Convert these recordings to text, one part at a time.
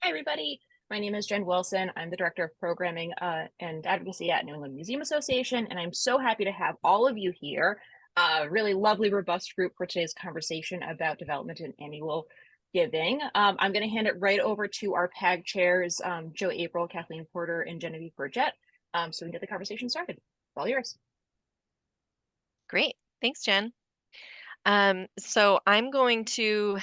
Hi, everybody. My name is Jen Wilson. I'm the Director of Programming and Advocacy at New England Museum Association, and I'm so happy to have all of you here. A really lovely, robust group for today's conversation about development and annual giving. I'm going to hand it right over to our PAG chairs, Joe April, Kathleen Porter, and Genevieve Burgett, so we can get the conversation started. It's all yours. Great. Thanks, Jen. So I'm going to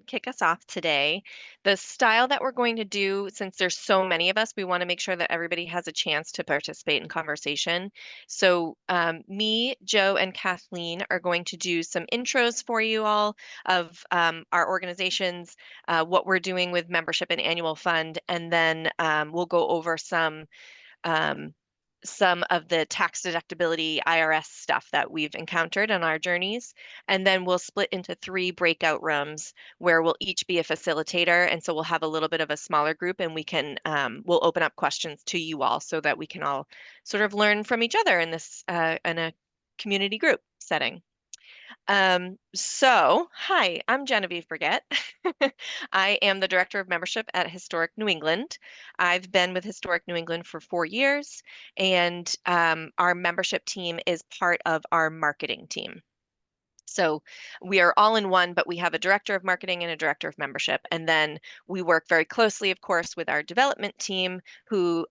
kick us off today. The style that we're going to do, since there's so many of us, we want to make sure that everybody has a chance to participate in conversation. So me, Joe, and Kathleen are going to do some intros for you all of our organizations, what we're doing with membership and annual fund, and then we'll go over um, some of the tax deductibility IRS stuff that we've encountered on our journeys. And then we'll split into 3 breakout rooms where we'll each be a facilitator. And so we'll have a little bit of a smaller group and we'll open up questions to you all so that we can all sort of learn from each other in in a community group setting. Hi, I'm Genevieve Burgett. I am the Director of Membership at Historic New England. I've been with Historic New England for 4 years, and our membership team is part of our marketing team. So we are all in one, but we have a director of marketing and a director of membership. And then we work very closely, of course, with our development team who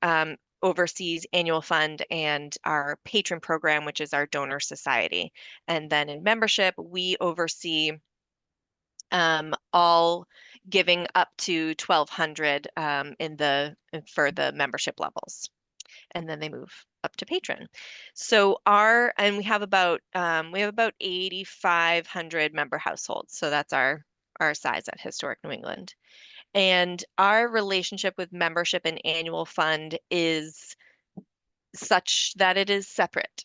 oversees annual fund and our patron program, which is our donor society. And then in membership, we oversee all giving up to 1,200 for the membership levels, and then they move up to patron. So and we have about 8,500 member households. So that's our size at Historic New England. And our relationship with membership and annual fund is such that it is separate.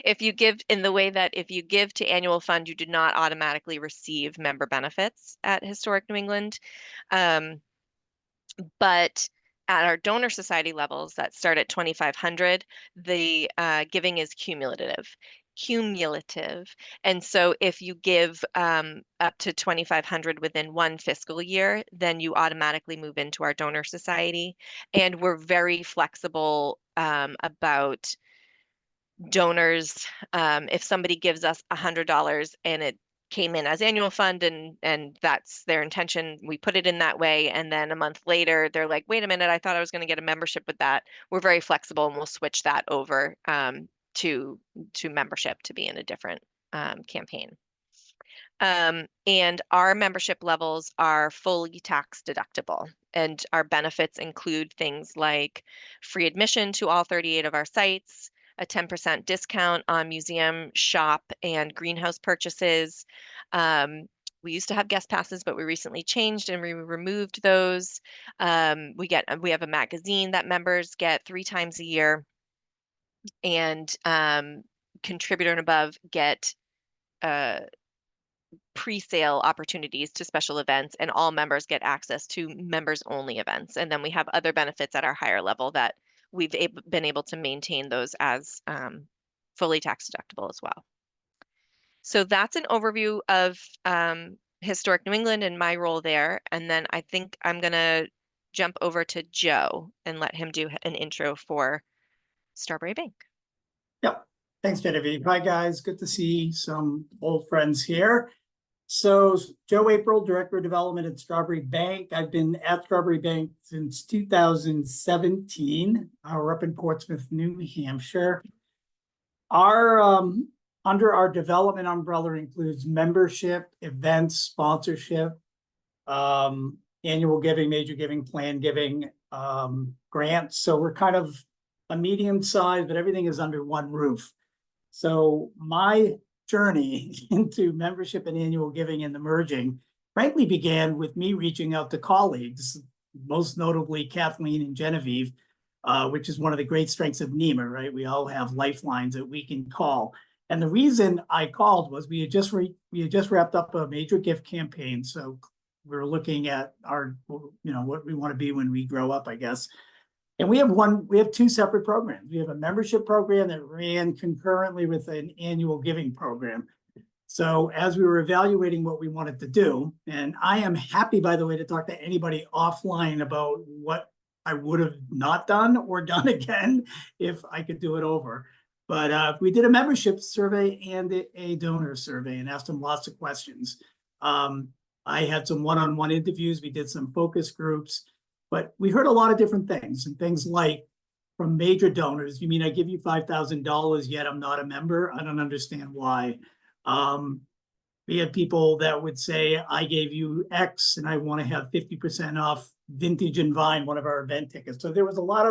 If you give in the way that if you give to annual fund, you do not automatically receive member benefits at Historic New England. But at our donor society levels that start at 2,500, the giving is cumulative. And so if you give up to 2,500 within one fiscal year, then you automatically move into our donor society. And we're very flexible about donors. If somebody gives us $100 and it came in as annual fund and that's their intention, we put it in that way, and then a month later they're like, wait a minute, I thought I was going to get a membership with that. We're very flexible and we'll switch that over to membership to be in a different campaign. And our membership levels are fully tax deductible, and our benefits include things like free admission to all 38 of our sites, a 10% discount on museum, shop, and greenhouse purchases. We used to have guest passes, but we recently changed and we removed those. We have a magazine that members get 3 times a year, and contributor and above get pre-sale opportunities to special events, and all members get access to members only events. And then we have other benefits at our higher level that we've been able to maintain those as fully tax deductible as well. So that's an overview of Historic New England and my role there. And then I think I'm going to jump over to Joe and let him do an intro for Strawberry Bank. Yep. Thanks, Genevieve. Hi, guys. Good to see some old friends here. So Joe April, Director of Development at Strawberry Bank. I've been at Strawberry Bank since 2017. We're up in Portsmouth, New Hampshire. Our under our development umbrella includes membership, events, sponsorship, annual giving, major giving, plan giving, grants. So we're kind of a medium size, but everything is under one roof. So my journey into membership and annual giving and the merging frankly began with me reaching out to colleagues, most notably Kathleen and Genevieve, which is one of the great strengths of NEMA, right? We all have lifelines that we can call. And the reason I called was we had just wrapped up a major gift campaign. So we're looking at our, what we want to be when we grow up, I guess. And we have 2 separate programs. We have a membership program that ran concurrently with an annual giving program. So as we were evaluating what we wanted to do, and I am happy, by the way, to talk to anybody offline about what I would have not done or done again if I could do it over. But we did a membership survey and a donor survey and asked them lots of questions. I had some one-on-one interviews. We did some focus groups, but we heard a lot of different things, and things like from major donors, you mean I give you $5,000 yet I'm not a member? I don't understand why. We had people that would say, I gave you X and I want to have 50% off Vintage and Vine, one of our event tickets. So there was a lot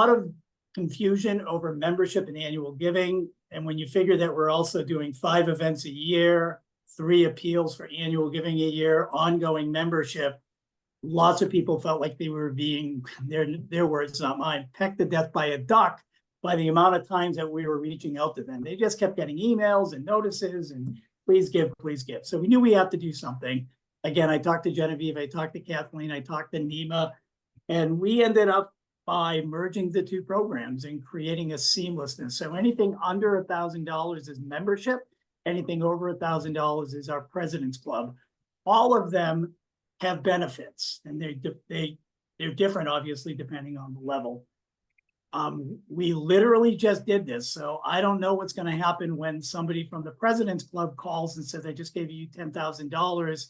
of confusion over membership and annual giving. And when you figure that we're also doing 5 events a year, 3 appeals for annual giving a year, ongoing membership, lots of people felt like they were being, their words, not mine, pecked to death by a duck by the amount of times that we were reaching out to them. They just kept getting emails and notices and please give, please give. So we knew we had to do something. Again, I talked to Genevieve, I talked to Kathleen, I talked to Nima, and we ended up by merging the 2 programs and creating a seamlessness. So anything under $1,000 is membership, anything over $1,000 is our President's Club. All of them have benefits, and they're different, obviously, depending on the level. We literally just did this, so I don't know what's going to happen when somebody from the President's Club calls and says, I just gave you $10,000.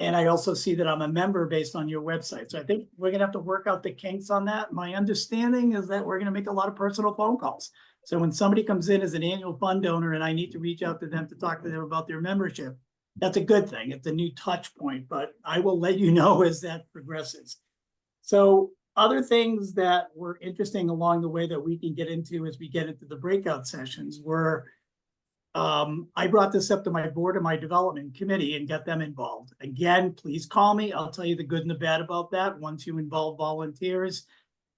And I also see that I'm a member based on your website. So I think we're going to have to work out the kinks on that. My understanding is that we're going to make a lot of personal phone calls. So when somebody comes in as an annual fund donor and I need to reach out to them to talk to them about their membership, that's a good thing. It's a new touch point, but I will let you know as that progresses. So other things that were interesting along the way that we can get into as we get into the breakout sessions were, I brought this up to my board and my development committee and got them involved. Again, please call me. I'll tell you the good and the bad about that. Once you involve volunteers,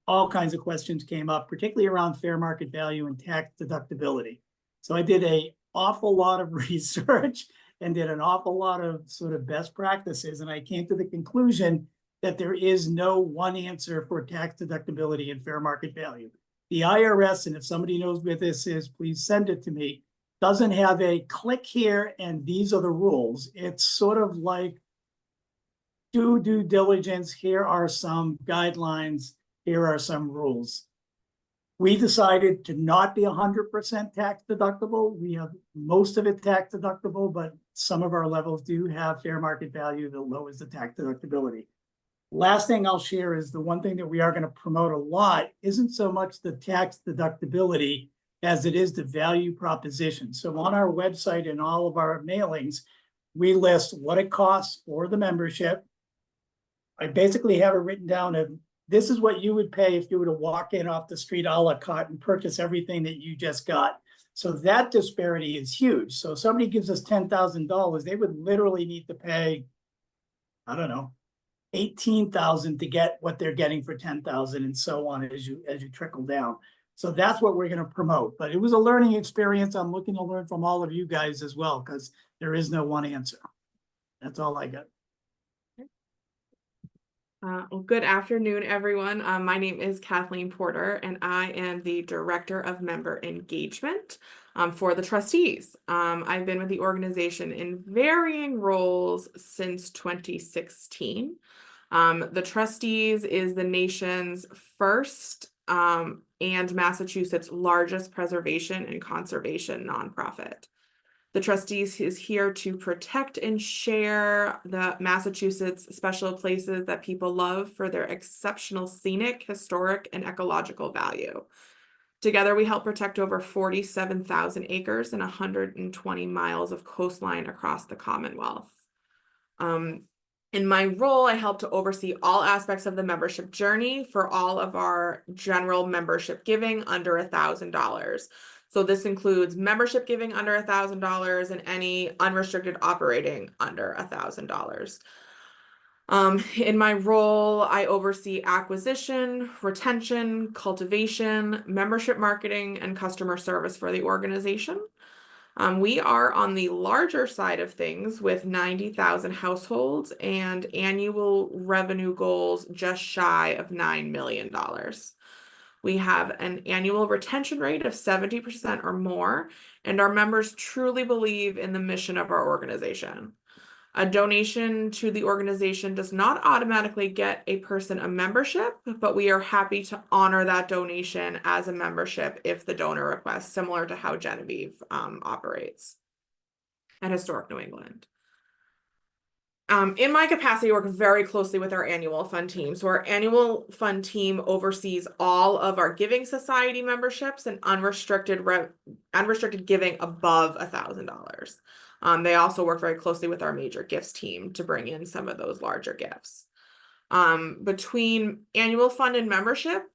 all kinds of questions came up, particularly around fair market value and tax deductibility. So I did an awful lot of research and did an awful lot of sort of best practices. And I came to the conclusion that there is no one answer for tax deductibility and fair market value. The IRS, and if somebody knows where this is, please send it to me, doesn't have a click here and these are the rules. It's sort of like do due diligence. Here are some guidelines. Here are some rules. We decided to not be 100% tax deductible. We have most of it tax deductible, but some of our levels do have fair market value that lowers the tax deductibility. Last thing I'll share is the one thing that we are going to promote a lot isn't so much the tax deductibility as it is the value proposition. So on our website and all of our mailings, we list what it costs for the membership. I basically have it written down of this is what you would pay if you were to walk in off the street a la carte and purchase everything that you just got. So that disparity is huge. So if somebody gives us $10,000, they would literally need to pay, I don't know, $18,000 to get what they're getting for $10,000 and so on as you trickle down. So that's what we're going to promote. But it was a learning experience. I'm looking to learn from all of you guys as well, because there is no one answer. That's all I got. Well, good afternoon, everyone. My name is Kathleen Porter, and I am the Director of Member Engagement for the trustees. I've been with the organization in varying roles since 2016. The trustees is the nation's first and Massachusetts' largest preservation and conservation nonprofit. The trustees is here to protect and share the Massachusetts special places that people love for their exceptional scenic, historic, and ecological value. Together, we help protect over 47,000 acres and 120 miles of coastline across the Commonwealth. In my role, I help to oversee all aspects of the membership journey for all of our general membership giving under $1,000. So this includes membership giving under $1,000 and any unrestricted operating under $1,000. In my role, I oversee acquisition, retention, cultivation, membership marketing, and customer service for the organization. We are on the larger side of things with 90,000 households and annual revenue goals just shy of $9 million. We have an annual retention rate of 70% or more, and our members truly believe in the mission of our organization. A donation to the organization does not automatically get a person a membership, but we are happy to honor that donation as a membership if the donor requests, similar to how Genevieve operates at Historic New England. In my capacity, I work very closely with our annual fund team. So our annual fund team oversees all of our Giving Society memberships and unrestricted giving above $1,000. They also work very closely with our major gifts team to bring in some of those larger gifts. Between annual fund and membership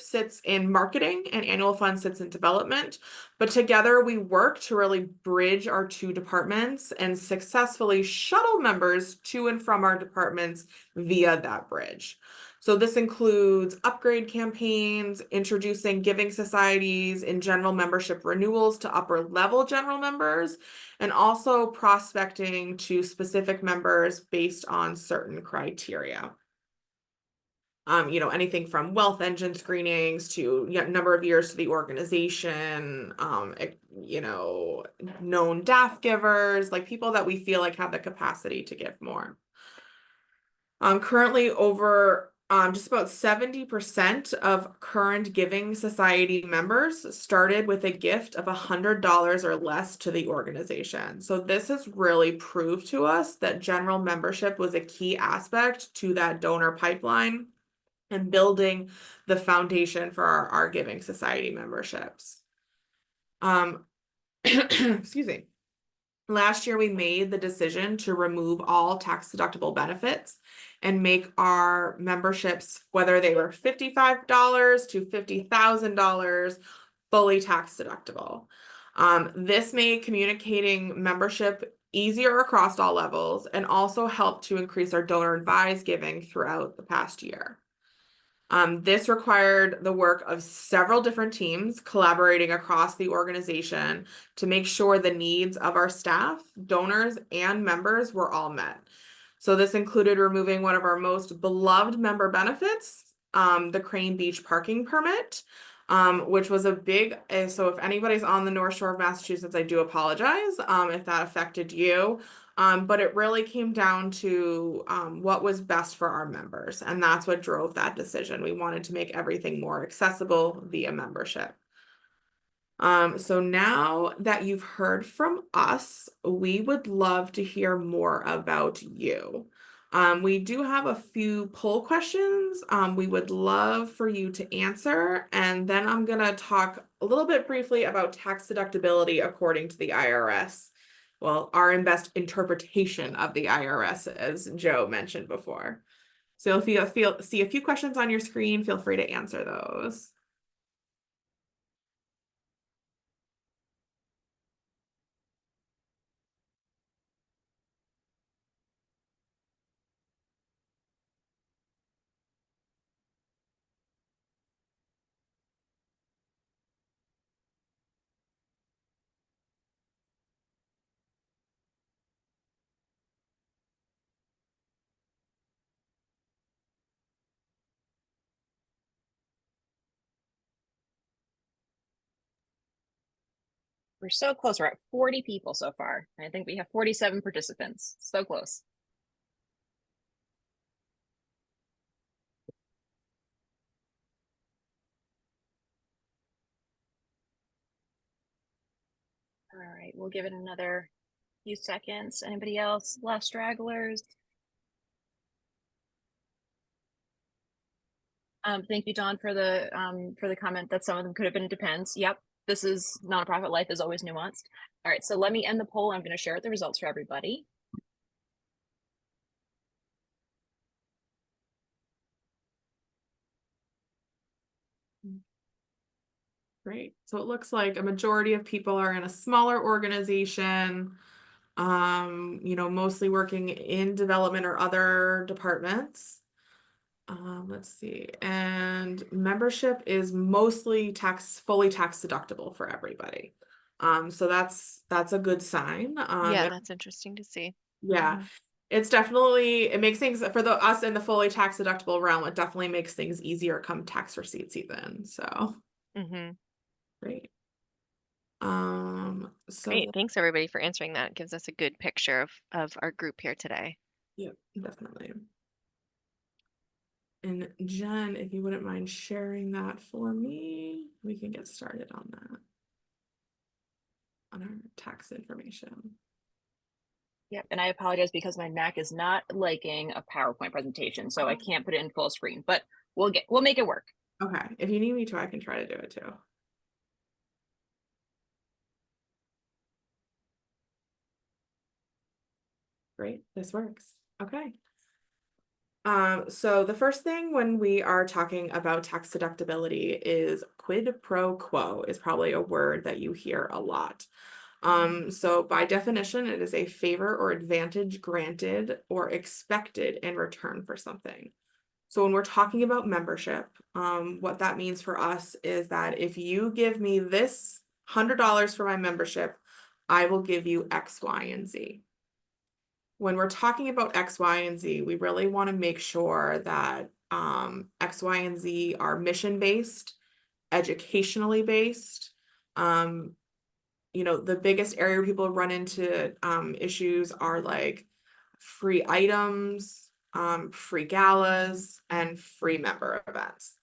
sits in marketing and annual fund sits in development, but together we work to really bridge our two departments and successfully shuttle members to and from our departments via that bridge. So this includes upgrade campaigns, introducing giving societies and general membership renewals to upper level general members, and also prospecting to specific members based on certain criteria. Anything from wealth engine screenings to number of years to the organization, known DAF givers, like people that we feel like have the capacity to give more. Currently over just about 70% of current Giving Society members started with a gift of $100 or less to the organization. So this has really proved to us that general membership was a key aspect to that donor pipeline and building the foundation for our Giving Society memberships. Excuse me. Last year, we made the decision to remove all tax-deductible benefits and make our memberships, whether they were $55 to $50,000, fully tax-deductible. This made communicating membership easier across all levels and also helped to increase our donor advised giving throughout the past year. This required the work of several different teams collaborating across the organization to make sure the needs of our staff, donors, and members were all met. So this included removing one of our most beloved member benefits, the Crane Beach parking permit, which was a big, so if anybody's on the North Shore of Massachusetts, I do apologize if that affected you. But it really came down to what was best for our members, and that's what drove that decision. We wanted to make everything more accessible via membership. So now that you've heard from us, we would love to hear more about you. We do have a few poll questions we would love for you to answer, and then I'm going to talk a little bit briefly about tax deductibility according to the IRS. Well, our best interpretation of the IRS, as Joe mentioned before. So if you see a few questions on your screen, feel free to answer those. We're so close. We're at 40 people so far. I think we have 47 participants. So close. All right, we'll give it another few seconds. Anybody else? Last stragglers? Thank you, Dawn, for the comment that some of them could have been depends. Yep, this is nonprofit life is always nuanced. All right, so let me end the poll. I'm going to share the results for everybody. Great. So it looks like a majority of people are in a smaller organization, mostly working in development or other departments. Let's see. And membership is mostly fully tax deductible for everybody. So that's a good sign. Yeah, that's interesting to see. Yeah. It's definitely, it makes things for us in the fully tax deductible realm, it definitely makes things easier come tax receipts even. So Mm-hmm. great. So Great. Thanks everybody for answering that. It gives us a good picture of our group here today. yeah, definitely. And Jen, if you wouldn't mind sharing that for me, we can get started on that. On our tax information. Yep, and I apologize because my Mac is not liking a PowerPoint presentation, so I can't put it in full screen, but we'll make it work. Okay, if you need me to, I can try to do it too. Great, this works. Okay. So the first thing when we are talking about tax deductibility is quid pro quo is probably a word that you hear a lot. So by definition, it is a favor or advantage granted or expected in return for something. So when we're talking about membership, what that means for us is that if you give me this $100 for my membership, I will give you X, Y, and Z. When we're talking about X, Y, and Z, we really want to make sure that X, Y, and Z are mission-based, educationally based. The biggest area people run into issues are like free items, free galas, and free member events.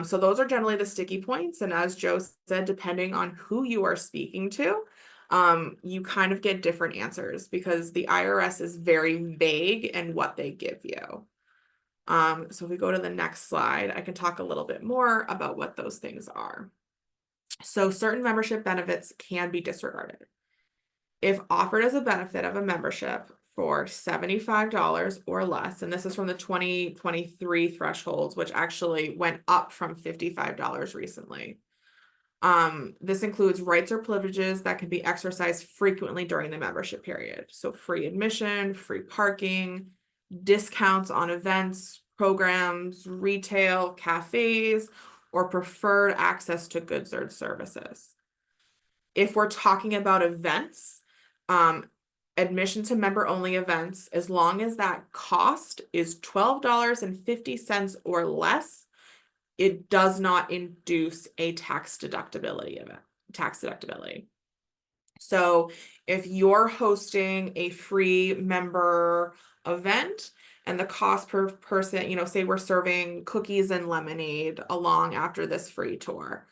So those are generally the sticky points. And as Joe said, depending on who you are speaking to, you kind of get different answers because the IRS is very vague in what they give you. So if we go to the next slide, I can talk a little bit more about what those things are. So certain membership benefits can be disregarded. If offered as a benefit of a membership for $75 or less, and this is from the 2023 thresholds, which actually went up from $55 recently. This includes rights or privileges that can be exercised frequently during the membership period. So free admission, free parking, discounts on events, programs, retail, cafes, or preferred access to goods or services. If we're talking about events, admission to member-only events, as long as that cost is $12.50 or less, it does not induce a tax deductibility event. So if you're hosting a free member event and the cost per person, say we're serving cookies and lemonade along after this free tour,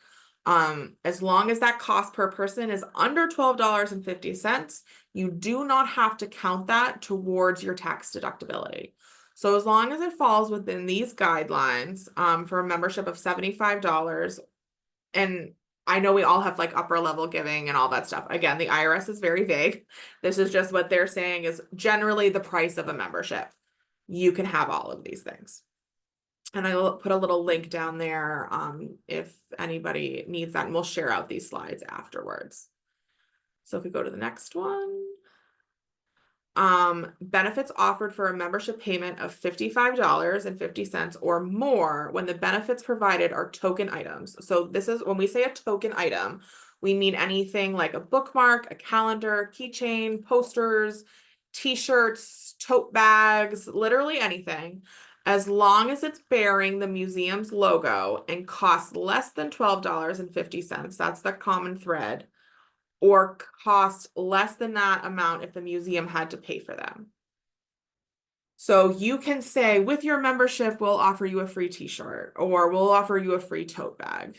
as long as that cost per person is under $12.50, you do not have to count that towards your tax deductibility. So as long as it falls within these guidelines, for a membership of $75, and I know we all have like upper level giving and all that stuff. Again, the IRS is very vague. This is just what they're saying is generally the price of a membership. You can have all of these things. And I will put a little link down there if anybody needs that, and we'll share out these slides afterwards. So if we go to the next one. Benefits offered for a membership payment of $55.50 or more when the benefits provided are token items. So this is when we say a token item, we mean anything like a bookmark, a calendar, keychain, posters, t-shirts, tote bags, literally anything, as long as it's bearing the museum's logo and costs less than $12.50. That's the common thread. Or cost less than that amount if the museum had to pay for them. So you can say with your membership, we'll offer you a free t-shirt or we'll offer you a free tote bag.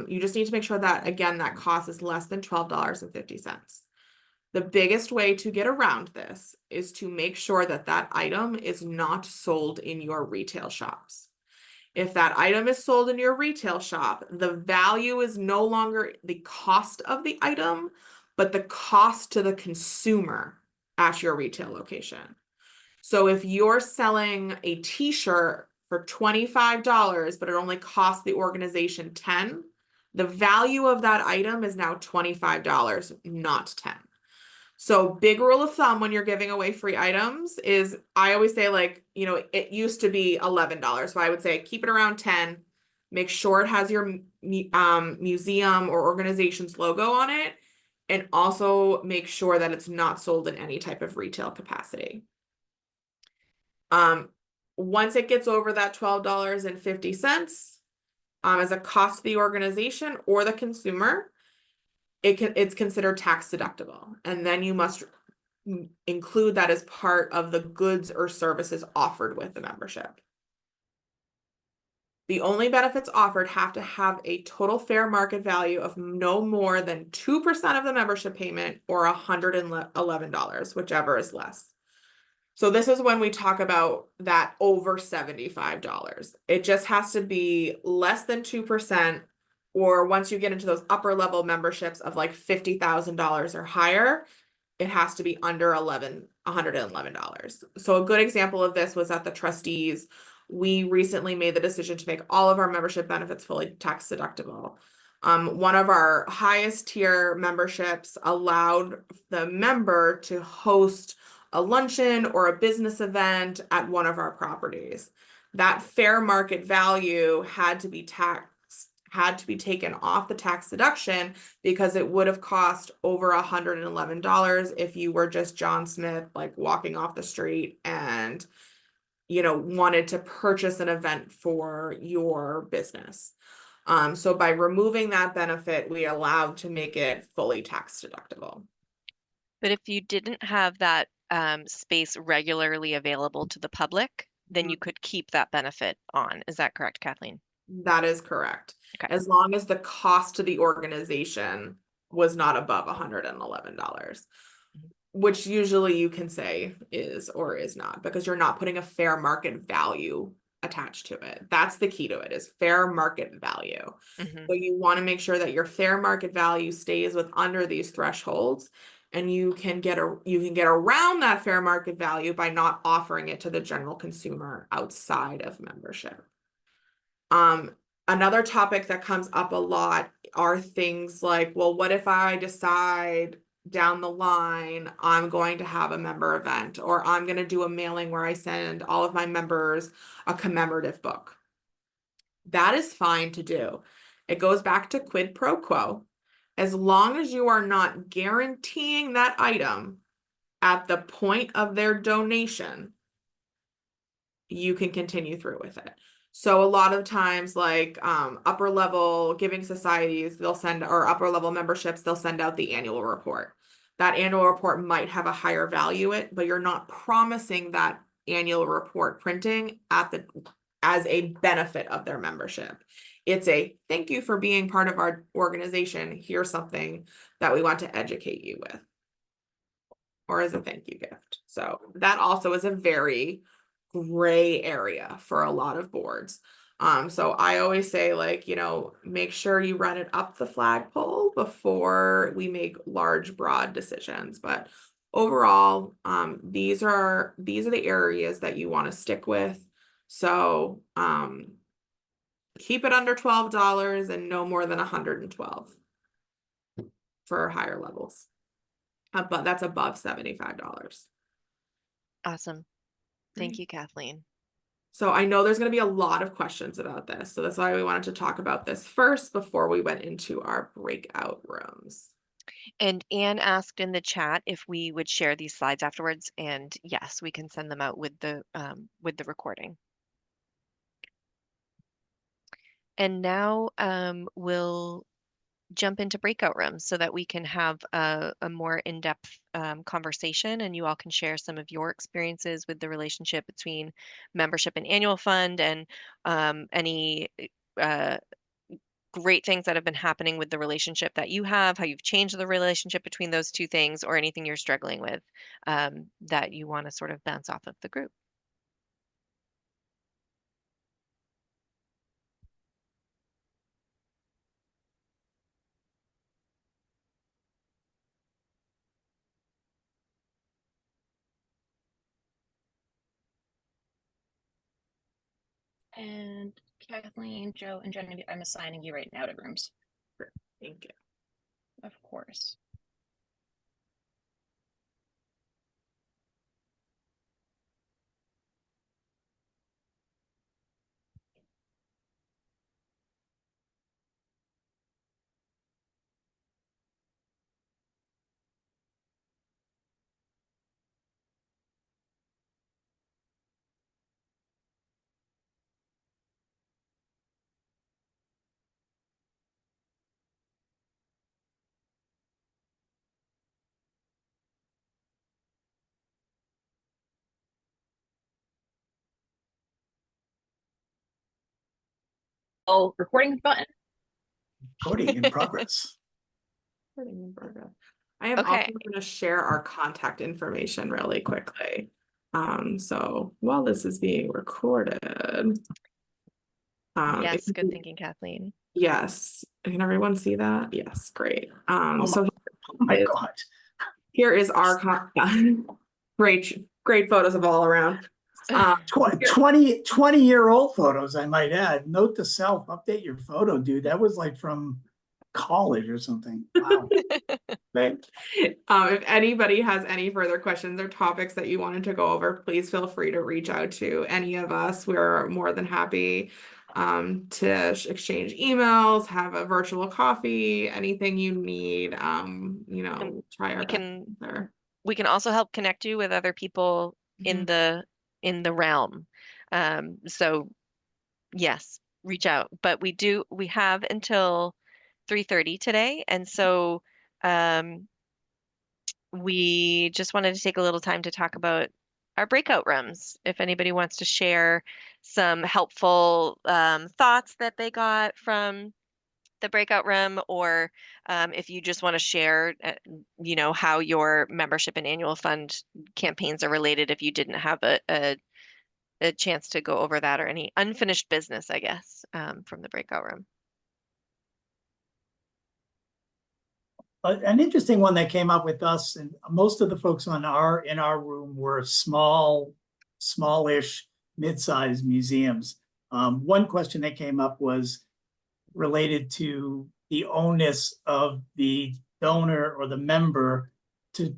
You just need to make sure that, again, that cost is less than $12.50. The biggest way to get around this is to make sure that that item is not sold in your retail shops. If that item is sold in your retail shop, the value is no longer the cost of the item, but the cost to the consumer at your retail location. So if you're selling a t-shirt for $25, but it only costs the organization $10, the value of that item is now $25, not $10. So big rule of thumb when you're giving away free items is I always say it used to be $11. So I would say keep it around 10, make sure it has your museum or organization's logo on it, and also make sure that it's not sold in any type of retail capacity. Once it gets over that $12.50, as a cost to the organization or the consumer, it's considered tax deductible. And then you must include that as part of the goods or services offered with the membership. The only benefits offered have to have a total fair market value of no more than 2% of the membership payment or $111, whichever is less. So this is when we talk about that over $75. It just has to be less than 2%, or once you get into those upper level memberships of like $50,000 or higher, it has to be under $111. So a good example of this was at the trustees. We recently made the decision to make all of our membership benefits fully tax deductible. One of our highest tier memberships allowed the member to host a luncheon or a business event at one of our properties. That fair market value had to be taken off the tax deduction because it would have cost over $111 if you were just John Smith, like walking off the street and, wanted to purchase an event for your business. So by removing that benefit, we allowed to make it fully tax deductible. But if you didn't have that space regularly available to the public, then you could keep that benefit on. Is that correct, Kathleen? That is correct. Okay. As long as the cost to the organization was not above $111, which usually you can say is or is not, because you're not putting a fair market value attached to it. That's the key to it, is fair market value. So you want to make sure that your fair market value stays with under these thresholds, and you can get around that fair market value by not offering it to the general consumer outside of membership. Another topic that comes up a lot are things like, well, what if I decide down the line I'm going to have a member event, or I'm going to do a mailing where I send all of my members a commemorative book? That is fine to do. It goes back to quid pro quo. As long as you are not guaranteeing that item at the point of their donation, you can continue through with it. So a lot of times, like upper level giving societies, they'll send, or upper level memberships, they'll send out the annual report. That annual report might have a higher value but you're not promising that annual report printing as a benefit of their membership. It's a thank you for being part of our organization. Here's something that we want to educate you with, or as a thank you gift. So that also is a very gray area for a lot of boards. So I always say, like, make sure you run it up the flagpole before we make large, broad decisions. But overall, these are the areas that you want to stick with. So keep it under $12 and no more than $112 for higher levels. But that's above $75. Awesome. Thank you, Kathleen. So I know there's going to be a lot of questions about this. So that's why we wanted to talk about this first before we went into our breakout rooms. And Anne asked in the chat if we would share these slides afterwards, and yes, we can send them out with the recording. And now we'll jump into breakout rooms so that we can have a more in-depth conversation, and you all can share some of your experiences with the relationship between membership and annual fund, and any great things that have been happening with the relationship that you have, how you've changed the relationship between those two things, or anything you're struggling with that you want to sort of bounce off of the group. And Kathleen, Joe, and Genevieve, I'm assigning you right now to rooms. Thank you. Of course. recording button. Recording in progress. Recording in progress. I am also Okay. going to share our contact information really quickly. So while this is being recorded, Yes, good thinking, Kathleen. yes, can everyone see that? Yes, great. Oh So my God. here is our great photos of all around. 20-year-old photos, I might add. Note to self, update your photo, dude. That was like from college or something. Wow. Right. If anybody has any further questions or topics that you wanted to go over, please feel free to reach out to any of us. We're more than happy to exchange emails, have a virtual coffee, anything you need. Try our best there. We can also help connect you with other people in the realm. So yes, reach out. But we have until 3:30 today, and so we just wanted to take a little time to talk about our breakout rooms. If anybody wants to share some helpful thoughts that they got from the breakout room, or if you just want to share, how your membership and annual fund campaigns are related, if you didn't have a chance to go over that, or any unfinished business, I guess, from the breakout room. An interesting one that came up with us, and most of the folks in our room were smallish, mid-sized museums. One question that came up was related to the onus of the donor or the member to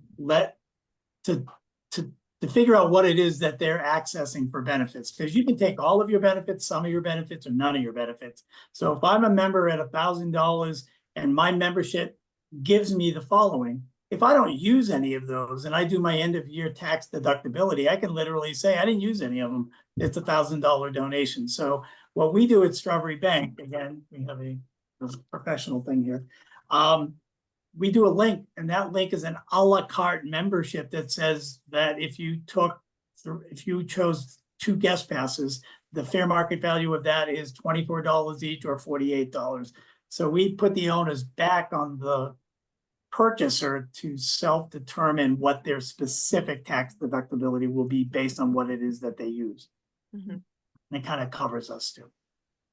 figure out what it is that they're accessing for benefits, because you can take all of your benefits, some of your benefits, or none of your benefits. So if I'm a member at $1,000 and my membership gives me the following, if I don't use any of those and I do my end of year tax deductibility, I can literally say I didn't use any of them. It's $1,000 donation. So what we do at Strawberry Bank, again, we have a professional thing here. We do a link, and that link is an a la carte membership that says that if you chose 2 guest passes, the fair market value of that is $24 each or $48. So we put the onus back on the purchaser to self-determine what their specific tax deductibility will be based on what it is that they use. Mm-hmm. And it kind of covers us too.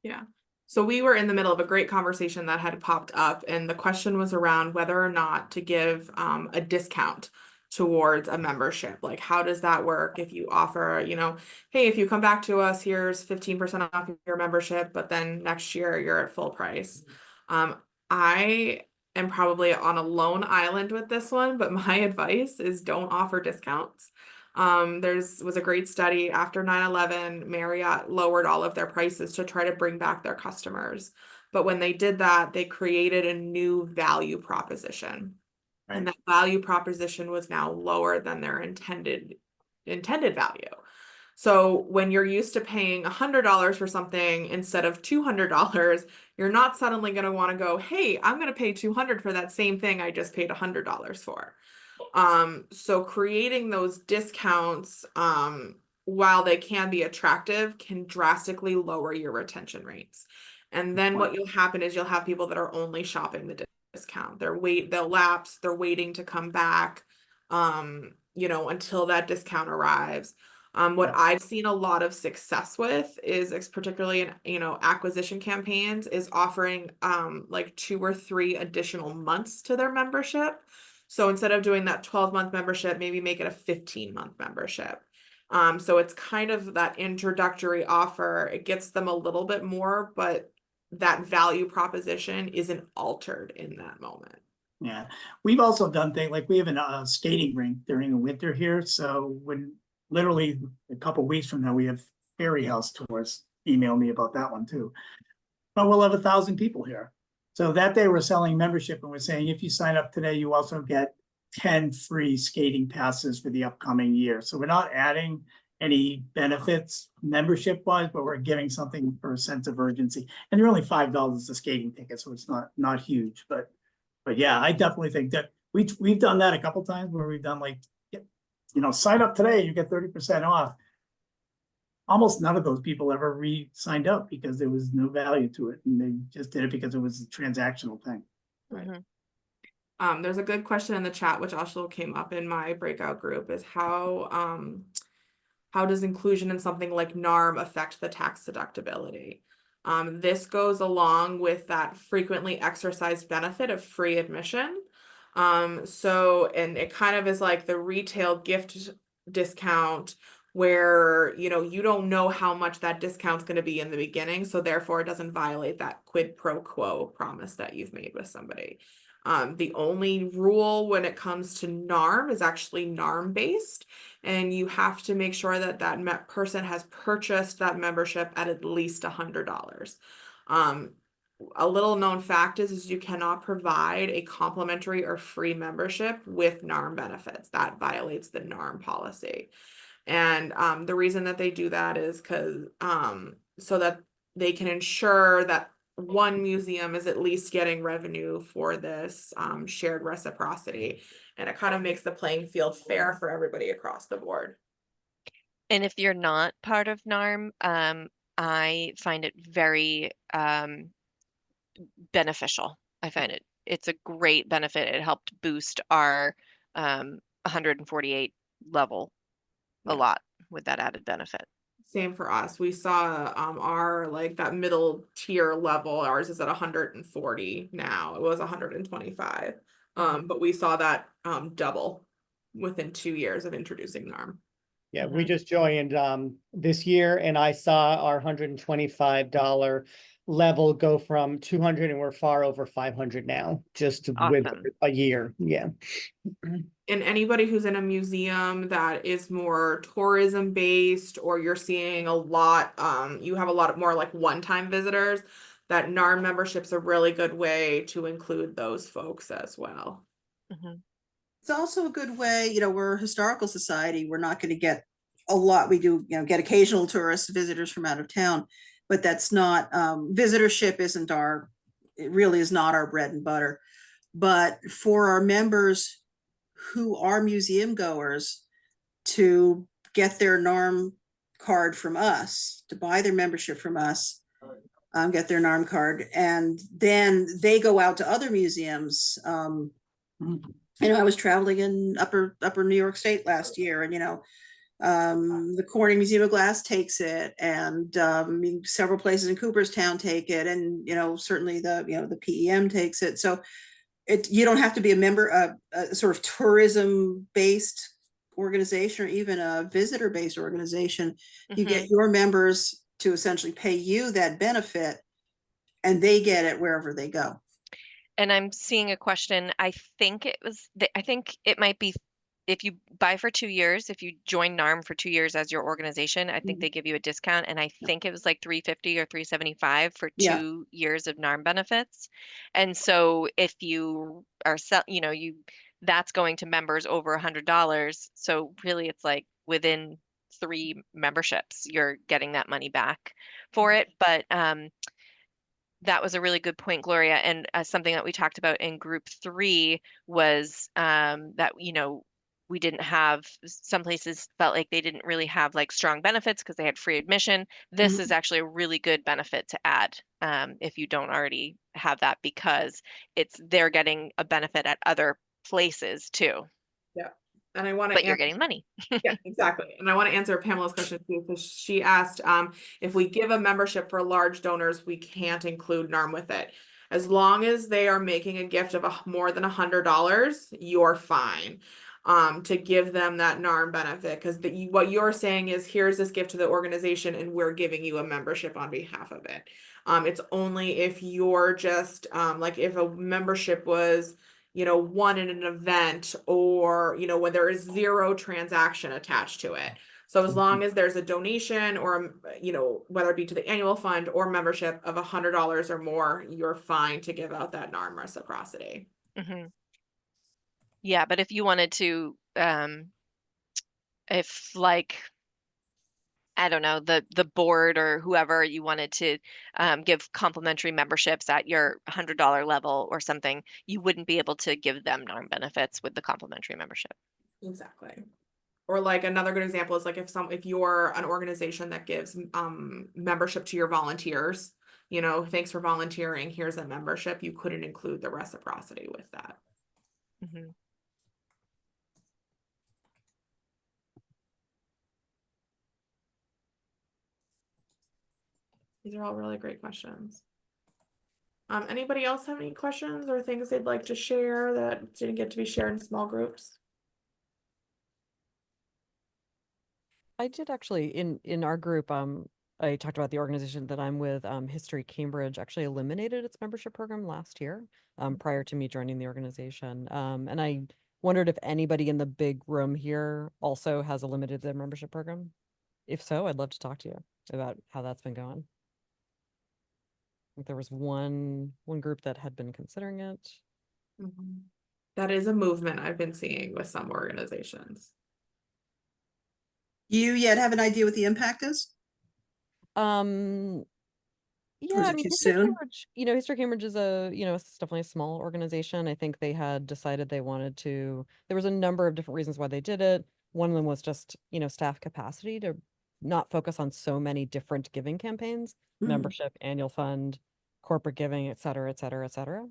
Yeah. So we were in the middle of a great conversation that had popped up, and the question was around whether or not to give a discount towards a membership. Like, how does that work if you offer, hey, if you come back to us, here's 15% off your membership, but then next year you're at full price. I am probably on a lone island with this one, but my advice is don't offer discounts. Was a great study after 9/11, Marriott lowered all of their prices to try to bring back their customers. But when they did that, they created a new value proposition. Right. And that value proposition was now lower than their intended value. So when you're used to paying $100 for something instead of $200, you're not suddenly going to want to go, hey, I'm going to pay $200 for that same thing I just paid $100 for. So creating those discounts, while they can be attractive, can drastically lower your retention rates. And then what will happen is you'll have people that are only shopping the discount. They'll lapse, they're waiting to come back, until that discount arrives. What I've seen a lot of success with is particularly in, acquisition campaigns, is offering like 2 or 3 additional months to their membership. So instead of doing that 12-month membership, maybe make it a 15-month membership. So it's kind of that introductory offer. It gets them a little bit more, but that value proposition isn't altered in that moment. Yeah, we've also done things like we have a skating rink during the winter here. So when literally a couple of weeks from now, we have Fairy House tours. Email me about that one too. But we'll have 1,000 people here. So that day we're selling membership, and we're saying if you sign up today, you also get 10 free skating passes for the upcoming year. So we're not adding any benefits membership wise, but we're giving something for a sense of urgency. And they're only $5 a skating ticket, so it's not huge. But yeah, I definitely think that we've done that a couple times where we've done like, sign up today, you get 30% off. almost none of those people ever re-signed up because there was no value to it, and they just did it because it was a transactional thing. Right. Mhm. There's a good question in the chat, which also came up in my breakout group, is how does inclusion in something like NARM affect the tax deductibility? This goes along with that frequently exercised benefit of free admission. And it kind of is like the retail gift discount where, you don't know how much that discount's going to be in the beginning. So therefore it doesn't violate that quid pro quo promise that you've made with somebody. The only rule when it comes to NARM is actually NARM based, and you have to make sure that that person has purchased that membership at least $100. A little known fact is you cannot provide a complimentary or free membership with NARM benefits. That violates the NARM policy. And the reason that they do that is because so that they can ensure that one museum is at least getting revenue for this shared reciprocity. And it kind of makes the playing field fair for everybody across the board. And if you're not part of NARM, I find it very beneficial. I find it's a great benefit. It helped boost our 148 level a lot with that added benefit. Same for us. We saw our like that middle tier level. Ours is at 140 now. It was 125. But we saw that double within 2 years of introducing NARM. Yeah, we just joined this year, and I saw our $125 level go from 200, and we're far over 500 now, just with Awesome. a year. Yeah. And anybody who's in a museum that is more tourism based, or you're seeing a lot, you have a lot of more like one-time visitors, that NARM membership's a really good way to include those folks as well. It's also a good way, we're a historical society. We're not going to get a lot. We do, get occasional tourists, visitors from out of town, but that's not, visitorship isn't it really is not our bread and butter. But for our members who are museum goers to get their NARM card from us, to buy their membership from us, get their NARM card, and then they go out to other museums. I was traveling in upper New York State last year, and the Corning Museum of Glass takes it, and several places in Cooperstown take it, and certainly the PEM takes it. So you don't have to be a member, a sort of tourism based organization, or even a visitor based organization. You get your members to essentially pay you that benefit, and they get it wherever they go. And I'm seeing a question. I think it might be if you buy for 2 years, if you join NARM for 2 years as your organization, I think they give you a discount. And I think it was like 350 or 375 for Yeah. 2 years of NARM benefits. And so if you are that's going to members over $100. So really it's like within 3 memberships, you're getting that money back for it. But that was a really good point, Gloria. And something that we talked about in group 3 was that, we didn't have, some places felt like they didn't really have like strong benefits because they had free admission. This is actually a really good benefit to add if you don't already have that, because they're getting a benefit at other places too. Yeah. And I want to, but you're getting money. Yeah, exactly. And I want to answer Pamela's question too, because she asked if we give a membership for large donors, we can't include NARM with it. As long as they are making a gift of more than $100, you're fine to give them that NARM benefit, because what you're saying is, here's this gift to the organization and we're giving you a membership on behalf of it. It's only if you're just like if a membership was won in an event, or when there is 0 transaction attached to it. So as long as there's a donation, or whether it be to the annual fund or membership of $100 or more, you're fine to give out that NARM reciprocity. Yeah, but if you wanted to if like, I don't know, the board or whoever, you wanted to give complimentary memberships at your $100 level or something, you wouldn't be able to give them NARM benefits with the complimentary membership. Exactly. Or like another good example is like if you're an organization that gives membership to your volunteers, you know, thanks for volunteering, here's a membership, you couldn't include the reciprocity with that. Mhm. These are all really great questions. Anybody else have any questions or things they'd like to share that didn't get to be shared in small groups? I did actually in our group, I talked about the organization that I'm with, History Cambridge actually eliminated its membership program last year, prior to me joining the organization. And I wondered if anybody in the big room here also has eliminated their membership program. If so, I'd love to talk to you about how that's been going. I think there was one group that had been considering it. That is a movement I've been seeing with some organizations. You yet have an idea what the impact is? Um, Or Yeah, is I it mean, too History soon? Cambridge, History Cambridge is it's definitely a small organization. I think they had decided they wanted to, there was a number of different reasons why they did it. One of them was just, staff capacity to not focus on so many different giving campaigns, Mhm. membership, annual fund, corporate giving, et cetera, et cetera, et cetera.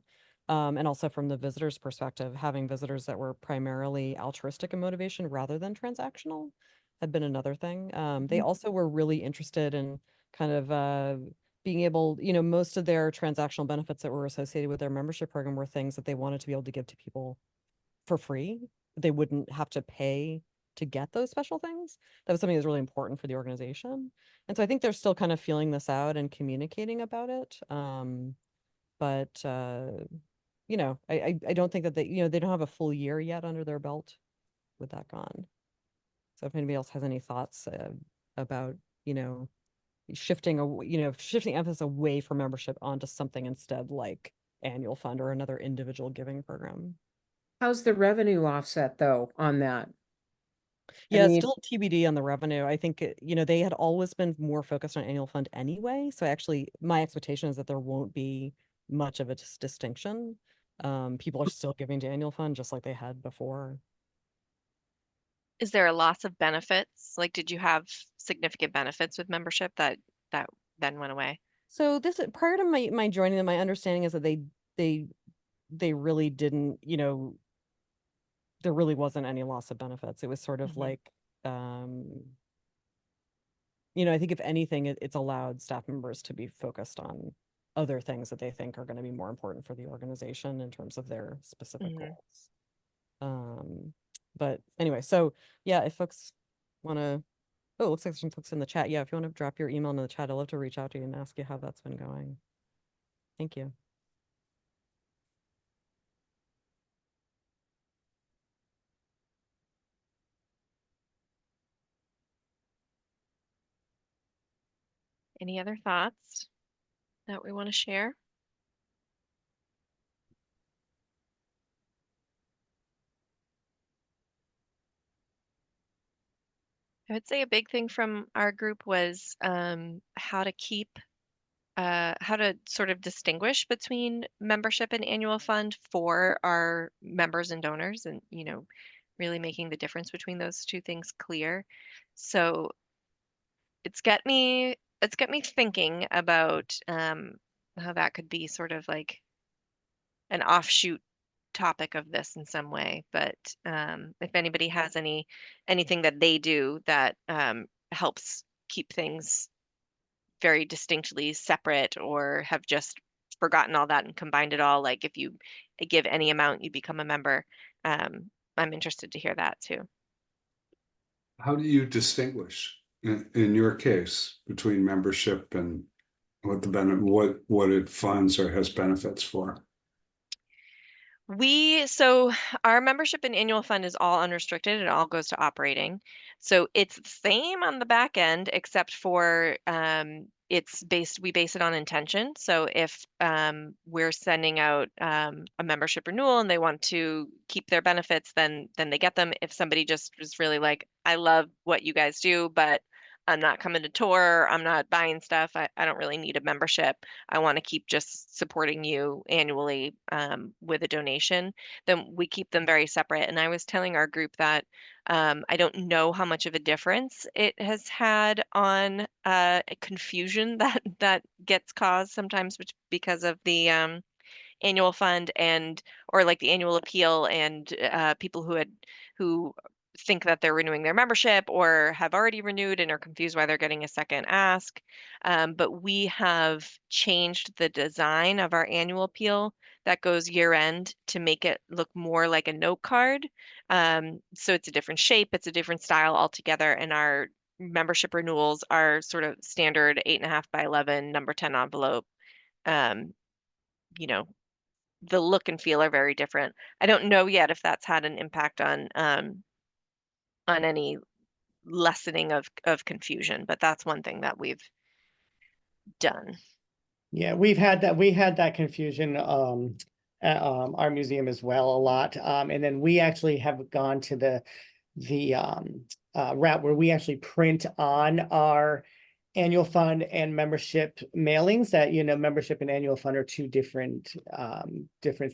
And also from the visitor's perspective, having visitors that were primarily altruistic in motivation rather than transactional had been another thing. They Mhm. also were really interested in kind of being able, most of their transactional benefits that were associated with their membership program were things that they wanted to be able to give to people for free. They wouldn't have to pay to get those special things. That was something that was really important for the organization. And so I think they're still kind of feeling this out and communicating about it. But I don't think that they don't have a full year yet under their belt with that gone. So if anybody else has any thoughts about, you know, shifting emphasis away from membership onto something instead like annual fund or another individual giving program. How's the revenue offset though on that? I Yeah, it's mean, still TBD on the revenue. I think, they had always been more focused on annual fund anyway. So actually, my expectation is that there won't be much of a distinction. People are still giving to annual fund just like they had before. Is there a loss of benefits? Like, did you have significant benefits with membership that then went away? So this prior to my joining them, my understanding is that they they really didn't, there really wasn't any loss of benefits. It was sort of Mhm. like, I think if anything, it's allowed staff members to be focused on other things that they think are going to be more important for the organization in terms of their specific Mhm. goals. Um, but anyway, so yeah, if folks want to, oh, it looks like some folks in the chat. Yeah, if you want to drop your email in the chat, I'd love to reach out to you and ask you how that's been going. Thank you. Any other thoughts that we want to share? I would say a big thing from our group was how to sort of distinguish between membership and annual fund for our members and donors, and really making the difference between those two things clear. So it's got me thinking about how that could be sort of like an offshoot topic of this in some way. But if anybody has anything that they do that helps keep things very distinctly separate, or have just forgotten all that and combined it all, like if you give any amount, you become a member. I'm interested to hear that too. How do you distinguish in your case between membership and what the benefit, what it funds or has benefits for? So our membership and annual fund is all unrestricted. It all goes to operating. So it's the same on the back end, except for we base it on intention. So if we're sending out a membership renewal and they want to keep their benefits, then they get them. If somebody just was really like, I love what you guys do, but I'm not coming to tour, I'm not buying stuff, I don't really need a membership. I want to keep just supporting you annually with a donation, then we keep them very separate. And I was telling our group that I don't know how much of a difference it has had on confusion that gets caused sometimes because of the annual fund and or like the annual appeal and people who think that they're renewing their membership or have already renewed and are confused why they're getting a second ask. But we have changed the design of our annual appeal that goes year end to make it look more like a note card. So it's a different shape, it's a different style altogether, and our membership renewals are sort of standard 8.5 by 11 number 10 envelope. Um, you know, the look and feel are very different. I don't know yet if that's had an impact on any lessening of confusion, but that's one thing that we've done. Yeah, we had that confusion at our museum as well a lot. And then we actually have gone to the route where we actually print on our annual fund and membership mailings that, membership and annual fund are two different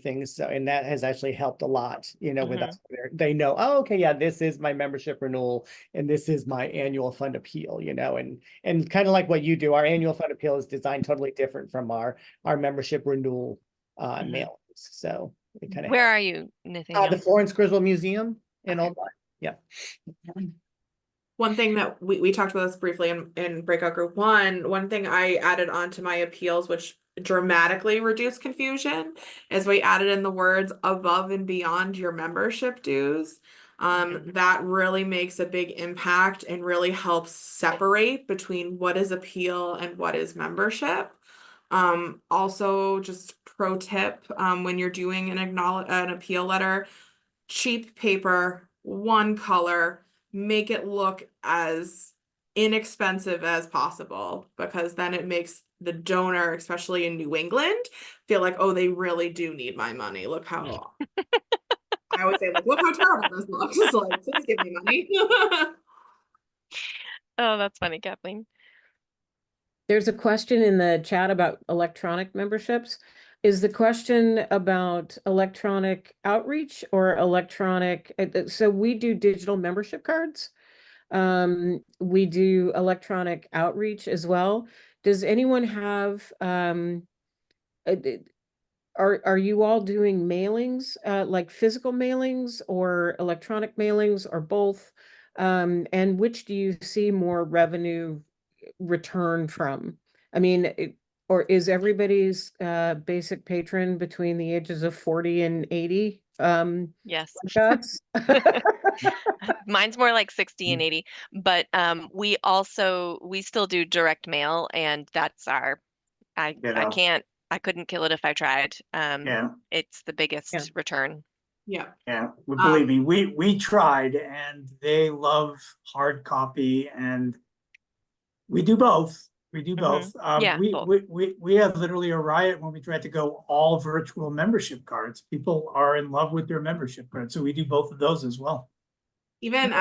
things. So, and that has actually helped a lot, with us. They know, oh, okay, yeah, this is my membership renewal and this is my annual fund appeal, and kind of like what you do, our annual fund appeal is designed totally different from our membership renewal mailings. So it kind of Where are you, the Nathaniel? Florence Griswold Museum in Old Line. Yeah. One thing that we talked about this briefly in breakout group one thing I added onto my appeals, which dramatically reduced confusion, is we added in the words above and beyond your membership dues. That really makes a big impact and really helps separate between what is appeal and what is membership. Also, just pro tip, when you're doing an appeal letter, cheap paper, one color, make it look as inexpensive as possible, because then it makes the donor, especially in New England, feel like, oh, they really do need my money. Look how I always say, like, look how terrible this looks. Just like, please give me money. Oh, that's funny, Kathleen. There's a question in the chat about electronic memberships. Is the question about electronic outreach or electronic? So we do digital membership cards. We do electronic outreach as well. Does anyone have, are you all doing mailings, like physical mailings or electronic mailings or both? And which do you see more revenue return from? I mean, or is everybody's basic patron between the ages of 40 and 80? Yes. Shots? Mine's more like 60 and 80, but we still do direct mail, and that's our I couldn't kill it if I tried. It's the biggest return. Yeah. Yeah, believe me, we tried and they love hard copy, and we do both. We do both. Yeah, both. We had literally a riot when we tried to go all virtual membership cards. People are in love with their membership cards, so we do both of those as well. Even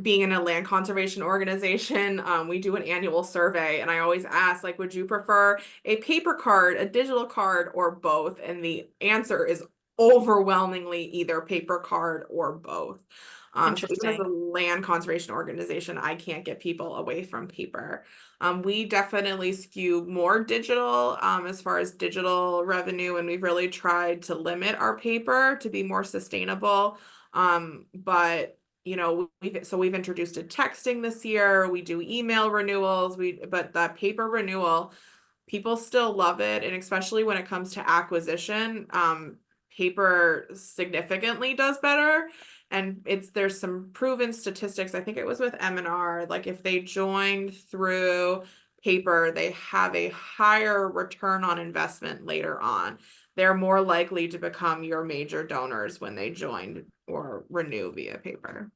being in a land conservation organization, we do an annual survey, and I always ask, like, would you prefer a paper card, a digital card, or both? And the answer is overwhelmingly either paper card or both. So even as a land conservation organization, I can't get people away from paper. We definitely skew more digital as far as digital revenue, and we've really tried to limit our paper to be more sustainable. But we've introduced a texting this year. We do email renewals. But the paper renewal, people still love it, and especially when it comes to acquisition, paper significantly does better. And there's some proven statistics. I think it was with M&R, like if they joined through paper, they have a higher return on investment later on. They're more likely to become your major donors when they join or renew via paper.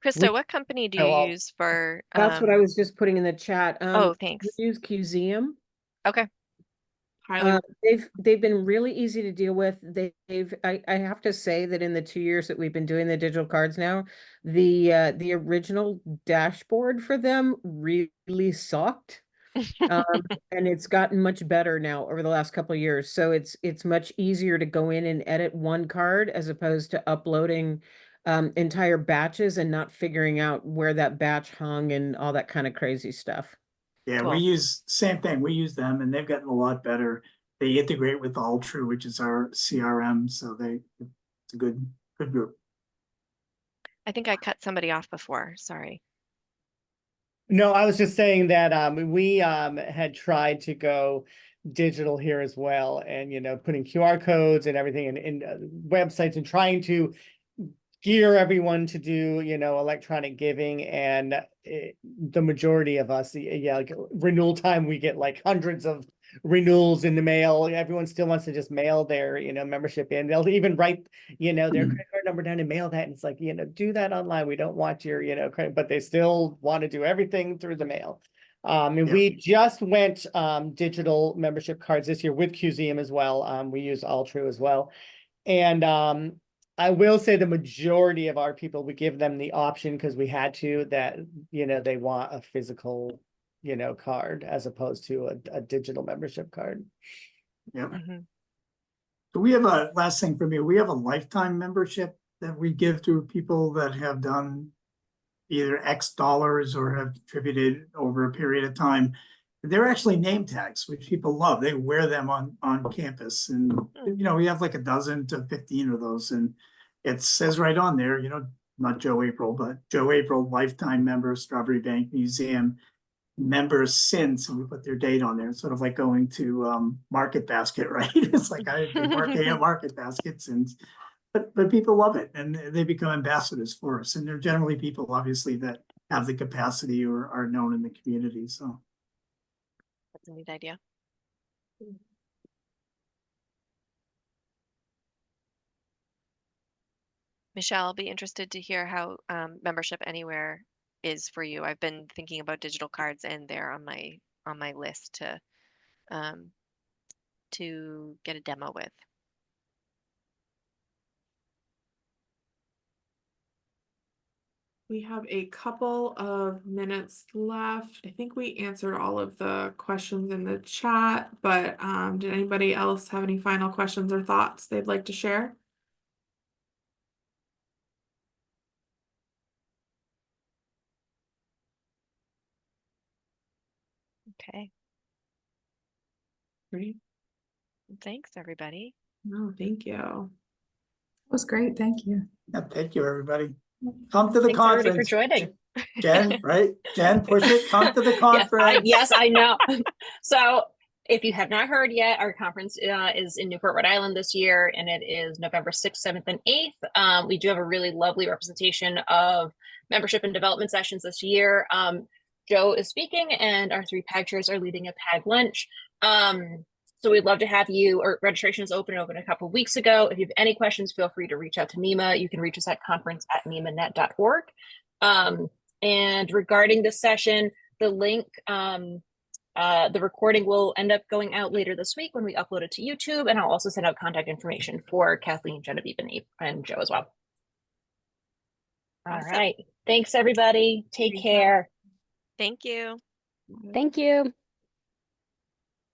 Krista, what company do you use for? That's what I was just putting in the chat. Oh, thanks. We use Museum. Okay. Highly. They've been really easy to deal with. I have to say that in the 2 years that we've been doing the digital cards now, the original dashboard for them really sucked. And it's gotten much better now over the last couple of years. So it's much easier to go in and edit one card as opposed to uploading entire batches and not figuring out where that batch hung and all that kind of crazy stuff. Yeah, we Cool. use, same thing, we use them and they've gotten a lot better. They integrate with Alltrue, which is our CRM, so it's a good group. I think I cut somebody off before. Sorry. No, I was just saying that we had tried to go digital here as well, and putting QR codes and everything in websites and trying to gear everyone to do electronic giving, and the majority of us, like renewal time, we get like hundreds of renewals in the mail. Everyone still wants to just mail their membership in. They'll even write their credit card number down and mail that, and it's like, do that online. We don't want your credit, but they still want to do everything through the mail. And we just went digital membership cards this year with QZM as well. We use Alltrue as well, and I will say the majority of our people, we give them the option because we had to, that they want a physical card as opposed to a digital membership card. Yeah. Mm-hmm. So we have a, last thing for me, we have a lifetime membership that we give to people that have done either X dollars or have contributed over a period of time. They're actually name tags, which people love. They wear them on campus, and we have like a dozen to 15 of those, and it says right on there, not Joe April, but Joe April, lifetime member of Strawberry Bank Museum, members since, and we put their date on there. It's sort of like going to Market Basket, right? It's like I've been working at Market Baskets, and but people love it, and they become ambassadors for us, and they're generally people obviously that have the capacity or are known in the community. So That's a neat idea. Michelle, I'll be interested to hear how membership anywhere is for you. I've been thinking about digital cards, and they're on my list to get a demo with. We have a couple of minutes left. I think we answered all of the questions in the chat, but did anybody else have any final questions or thoughts they'd like to share? Okay. Great. Thanks, everybody. No, thank you. That was great. Thank you. yeah, thank you, everybody. Come to the Thanks everybody for conference. joining. Jen, right? Jen, push it. Come to the conference. Yes, I know. So if you have not heard yet, our conference is in Newport, Rhode Island this year, and it is November 6th, 7th, and 8th. We do have a really lovely representation of membership and development sessions this year. Joe is speaking, and our 3 PAG chairs are leading a PAG lunch. So we'd love to have you, or registration is open a couple of weeks ago. If you have any questions, feel free to reach out to NEMA. You can reach us at conference@nemanet.org. And regarding this session, the link, the recording will end up going out later this week when we upload it to YouTube, and I'll also send out contact information for Kathleen, Genevieve, and Joe as well. All right. Thanks, everybody. Take care. Thank you. Thank you.